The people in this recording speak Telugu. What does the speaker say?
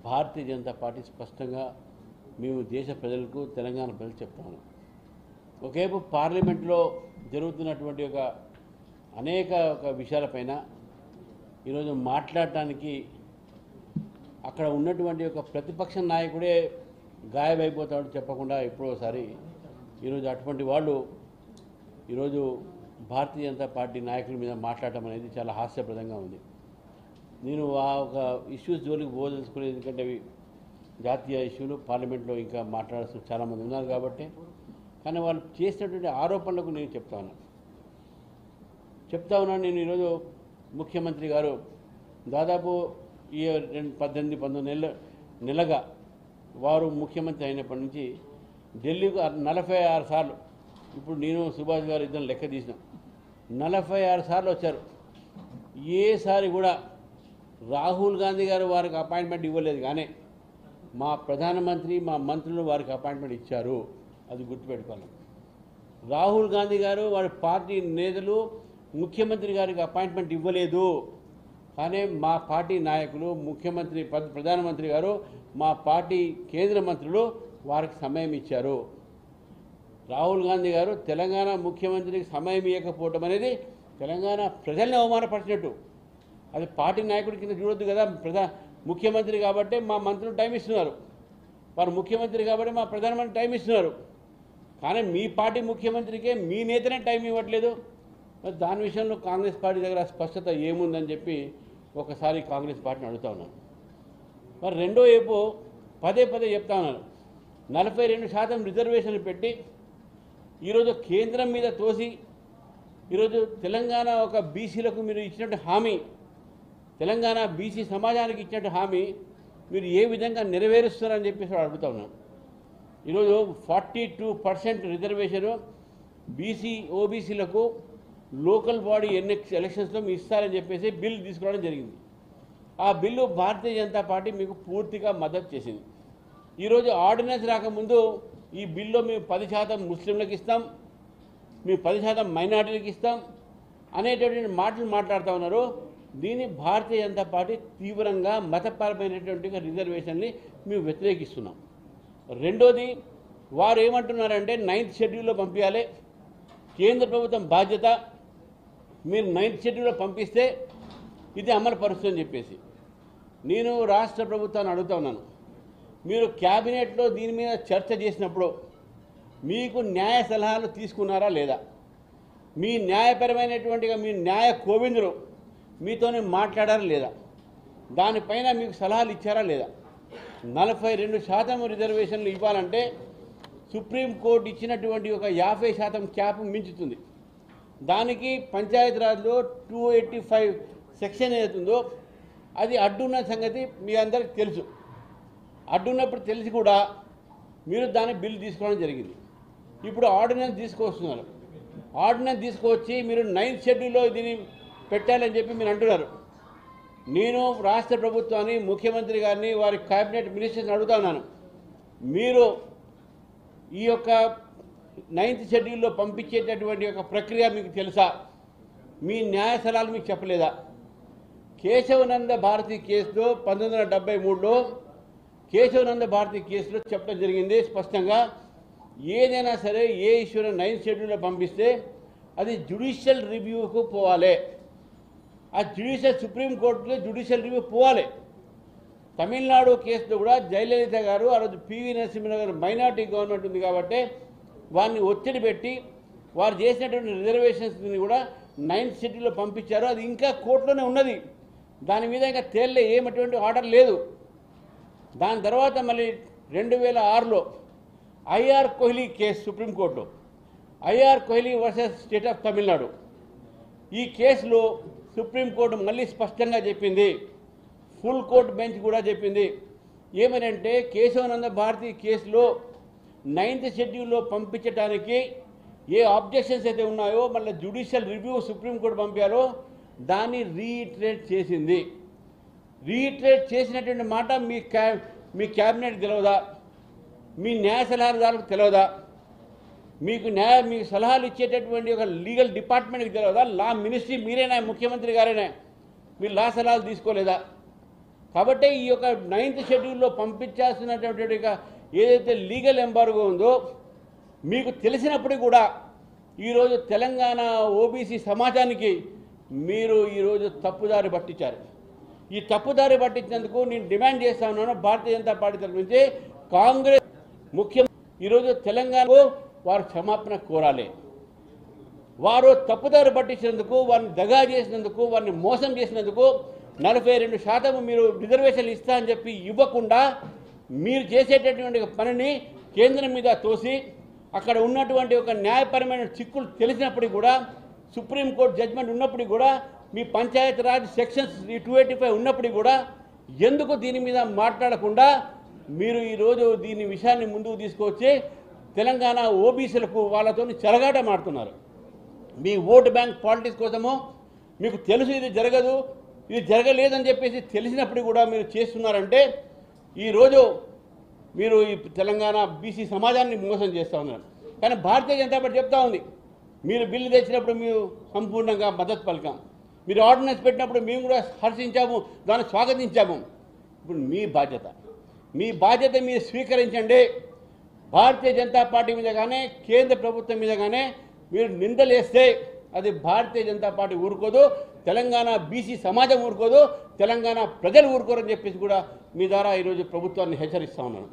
భారతీయ జనతా పార్టీ స్పష్టంగా మేము దేశ ప్రజలకు తెలంగాణ ప్రజలకు చెప్తాము. ఒకవైపు పార్లమెంట్లో జరుగుతున్నటువంటి అనేక విషయాలపైన ఈరోజు మాట్లాడటానికి అక్కడ ఉన్నటువంటి ప్రతిపక్ష నాయకుడే గాయమైపోతాడని చెప్పకుండా ఎప్పుడో ఒకసారి ఈరోజు అటువంటి వాళ్ళు ఈరోజు భారతీయ జనతా పార్టీ నాయకుల మీద మాట్లాడటం అనేది చాలా హాస్యప్రదంగా ఉంది. నేను ఆ ఇష్యూస్ జోలికి పోదలుచుకునేది, ఎందుకంటే అవి జాతీయ ఇష్యూలు, పార్లమెంట్లో ఇంకా మాట్లాడాల్సిన చాలామంది ఉన్నారు కాబట్టి. కానీ వాళ్ళు చేసినటువంటి ఆరోపణలకు నేను చెప్తా ఉన్నాను. నేను ఈరోజు ముఖ్యమంత్రి గారు దాదాపు ఈ 18-19 నెలగా వారు ముఖ్యమంత్రి అయినప్పటి నుంచి ఢిల్లీకి 46 సార్లు, ఇప్పుడు నేను సుభాష్ గారు ఇద్దరు లెక్క తీసిన 46 సార్లు వచ్చారు. ఏసారి కూడా రాహుల్ గాంధీ గారు వారికి అపాయింట్మెంట్ ఇవ్వలేదు, కానీ మా ప్రధానమంత్రి మా మంత్రులు వారికి అపాయింట్మెంట్ ఇచ్చారు. అది గుర్తుపెట్టుకోవాలి. రాహుల్ గాంధీ గారు వారి పార్టీ నేతలు ముఖ్యమంత్రి గారికి అపాయింట్మెంట్ ఇవ్వలేదు, కానీ మా పార్టీ నాయకులు ముఖ్యమంత్రి ప్రధానమంత్రి గారు మా పార్టీ కేంద్ర మంత్రులు వారికి సమయం ఇచ్చారు. రాహుల్ గాంధీ గారు తెలంగాణ ముఖ్యమంత్రికి సమయం ఇవ్వకపోవటం అనేది తెలంగాణ ప్రజల్ని అవమానపరిచినట్టు. అది పార్టీ నాయకుడి కింద చూడొద్దు కదా. ముఖ్యమంత్రి కాబట్టి మా మంత్రులు టైం ఇస్తున్నారు, వారు ముఖ్యమంత్రి కాబట్టి మా ప్రధానమంత్రి టైం ఇస్తున్నారు, కానీ మీ పార్టీ ముఖ్యమంత్రికి మీ నేతనే టైం ఇవ్వట్లేదు. దాని విషయంలో కాంగ్రెస్ పార్టీ దగ్గర స్పష్టత ఏముందని చెప్పి ఒకసారి కాంగ్రెస్ పార్టీని అడుగుతా ఉన్నాను. మరి రెండో వైపు పదే చెప్తా ఉన్నారు, 42% రిజర్వేషన్లు పెట్టి ఈరోజు కేంద్రం మీద తోసి ఈరోజు తెలంగాణ బీసీలకు మీరు ఇచ్చినట్టు హామీ, తెలంగాణ బీసీ సమాజానికి ఇచ్చినట్టు హామీ మీరు ఏ విధంగా నెరవేరుస్తారని చెప్పేసి అడుగుతా ఉన్నాం. ఈరోజు 42% రిజర్వేషన్ ఓబీసీలకు లోకల్ బాడీ ఎలక్షన్స్లో మీ ఇస్తారని చెప్పేసి బిల్లు తీసుకురావడం జరిగింది. ఆ బిల్లు భారతీయ జనతా పార్టీ మీకు పూర్తిగా మద్దతు చేసింది. ఈరోజు ఆర్డినెన్స్ రాకముందు ఈ బిల్లులో మేము 10% ముస్లింలకు ఇస్తాం, మేము 10% మైనార్టీలకు ఇస్తాం అనేటటువంటి మాటలు మాట్లాడుతూ ఉన్నారు. దీన్ని భారతీయ జనతా పార్టీ తీవ్రంగా మతపరమైనటువంటి రిజర్వేషన్ని మేము వ్యతిరేకిస్తున్నాం. రెండోది, వారు ఏమంటున్నారంటే 9th షెడ్యూల్లో పంపించాలి, కేంద్ర ప్రభుత్వం బాధ్యత, మీరు 9th షెడ్యూల్లో పంపిస్తే ఇది అమలు పరుస్తుందని చెప్పేసి. నేను రాష్ట్ర ప్రభుత్వాన్ని అడుగుతా ఉన్నాను, మీరు క్యాబినెట్లో దీని మీద చర్చ చేసినప్పుడు మీకు న్యాయ సలహాలు తీసుకున్నారా లేదా? మీ న్యాయపరమైనటువంటి మీ న్యాయ కోవిందులు మీతోనే మాట్లాడారా లేదా? దానిపైన మీకు సలహాలు ఇచ్చారా లేదా? 42% రిజర్వేషన్లు ఇవ్వాలంటే సుప్రీంకోర్టు ఇచ్చినటువంటి 50% క్యాప్ మించుతుంది. దానికి పంచాయతీరాజ్లో 285 సెక్షన్ ఏదైతుందో అది అడ్డున్న సంగతి మీ అందరికీ తెలుసు. అడ్డున్నప్పుడు తెలిసి కూడా మీరు దాని బిల్లు తీసుకోవడం జరిగింది. ఇప్పుడు ఆర్డినెన్స్ తీసుకొస్తున్నారు. ఆర్డినెన్స్ తీసుకొచ్చి మీరు 9th షెడ్యూల్లో దీన్ని పెట్టాలని చెప్పి మీరు అంటున్నారు. నేను రాష్ట్ర ప్రభుత్వాన్ని, ముఖ్యమంత్రి గారిని, వారి క్యాబినెట్ మినిస్టర్స్ని అడుగుతా ఉన్నాను, మీరు ఈ 9th షెడ్యూల్లో పంపించేటటువంటి ప్రక్రియ మీకు తెలుసా? మీ న్యాయ సలహాలు మీకు చెప్పలేదా? కేశవనంద భారతి కేసులో 1973లో కేశవనంద భారతి కేసులో చెప్పడం జరిగింది స్పష్టంగా, ఏదైనా సరే ఏ ఇష్యూని 9th షెడ్యూల్లో పంపిస్తే అది జ్యుడిషియల్ రివ్యూకు పోవాలి. ఆ సుప్రీంకోర్టులో జ్యుడిషియల్ రివ్యూ పోవాలి. తమిళనాడు కేసులో కూడా జయలలిత గారు ఆ రోజు పివి నరసింహరావు గారు మైనార్టీ గవర్నమెంట్ ఉంది కాబట్టి వారిని ఒత్తిడి పెట్టి వారు చేసినటువంటి రిజర్వేషన్స్ని కూడా 9th షెడ్యూల్లో పంపించారు. అది ఇంకా కోర్టులోనే ఉన్నది, దాని మీద ఇంకా తేలే ఏమటువంటి ఆర్డర్ లేదు. దాని తర్వాత మళ్ళీ 2006లో ఐఆర్ కోహ్లీ కేసు సుప్రీంకోర్టులో, IR Kohli versus state of Tamil Nadu, ఈ కేసులో సుప్రీంకోర్టు మళ్ళీ స్పష్టంగా చెప్పింది, ఫుల్ కోర్టు బెంచ్ కూడా చెప్పింది ఏమనంటే కేశవనంద భారతి కేసులో 9th షెడ్యూల్లో పంపించడానికి ఏ ఆబ్జెక్షన్స్ అయితే ఉన్నాయో మళ్ళీ జ్యుడిషియల్ రివ్యూ సుప్రీంకోర్టు పంపాలో దాన్ని రీఇటరేట్ చేసింది. రీఇటరేట్ చేసినటువంటి మాట మీ క్యాబినెట్ తెలియదా? మీ న్యాయ సలహాదారులకు తెలియదా? మీకు సలహాలు ఇచ్చేటటువంటి లీగల్ డిపార్ట్మెంట్కి తెలియదా? లా మినిస్ట్రీ మీరేనా, ముఖ్యమంత్రి గారేనా, మీరు లా సలహాలు తీసుకోలేదా? కాబట్టి ఈ యొక్క 9th షెడ్యూల్లో పంపించాల్సినటువంటి ఏదైతే లీగల్ ఎంబార్గో ఉందో మీకు తెలిసినప్పుడు కూడా ఈరోజు తెలంగాణ ఓబీసీ సమాజానికి మీరు ఈరోజు తప్పుదారి పట్టించారు. ఈ తప్పుదారి పట్టించినందుకు నేను డిమాండ్ చేస్తా ఉన్నాను భారతీయ జనతా పార్టీ తరఫు నుంచి కాంగ్రెస్ ముఖ్యమంత్రి ఈరోజు తెలంగాణకు వారు క్షమాపణ కోరాలి. వారు తప్పుదారి పట్టించినందుకు, వారిని దగా చేసినందుకు, వారిని మోసం చేసినందుకు 42% మీరు రిజర్వేషన్లు ఇస్తా అని చెప్పి ఇవ్వకుండా మీరు చేసేటటువంటి పనిని కేంద్రం మీద తోసి అక్కడ ఉన్నటువంటి ఒక న్యాయపరమైన చిక్కులు తెలిసినప్పటికీ కూడా సుప్రీంకోర్టు జడ్జిమెంట్ ఉన్నప్పటికీ కూడా మీ పంచాయతీరాజ్ సెక్షన్స్ 285 ఉన్నప్పటికీ కూడా ఎందుకు దీని మీద మాట్లాడకుండా మీరు ఈరోజు దీని విషయాన్ని ముందుకు తీసుకొచ్చి తెలంగాణ ఓబీసీలకు వాళ్ళతో చెలగాట మాడుతున్నారు. మీ ఓటు బ్యాంక్ పాలిటిక్స్ కోసము మీకు తెలుసు ఇది జరగదు, ఇది జరగలేదని చెప్పేసి తెలిసినప్పుడు కూడా మీరు చేస్తున్నారంటే ఈరోజు మీరు ఈ తెలంగాణ బీసీ సమాజాన్ని మోసం చేస్తూ ఉన్నారు. కానీ భారతీయ జనతా పార్టీ చెప్తా ఉంది మీరు బిల్లు తెచ్చినప్పుడు మేము సంపూర్ణంగా మద్దతు పలికాం, మీరు ఆర్డినెన్స్ పెట్టినప్పుడు మేము కూడా హర్షించాము, దాన్ని స్వాగతించాము. ఇప్పుడు మీ బాధ్యత మీరు స్వీకరించండి. భారతీయ జనతా పార్టీ మీద కానీ కేంద్ర ప్రభుత్వం మీద కానీ మీరు నిందలేస్తే అది భారతీయ జనతా పార్టీ ఊరుకోదు, తెలంగాణ బీసీ సమాజం ఊరుకోదు, తెలంగాణ ప్రజలు ఊరుకోరని చెప్పేసి కూడా మీ ద్వారా ఈరోజు ప్రభుత్వాన్ని హెచ్చరిస్తా ఉన్నాను.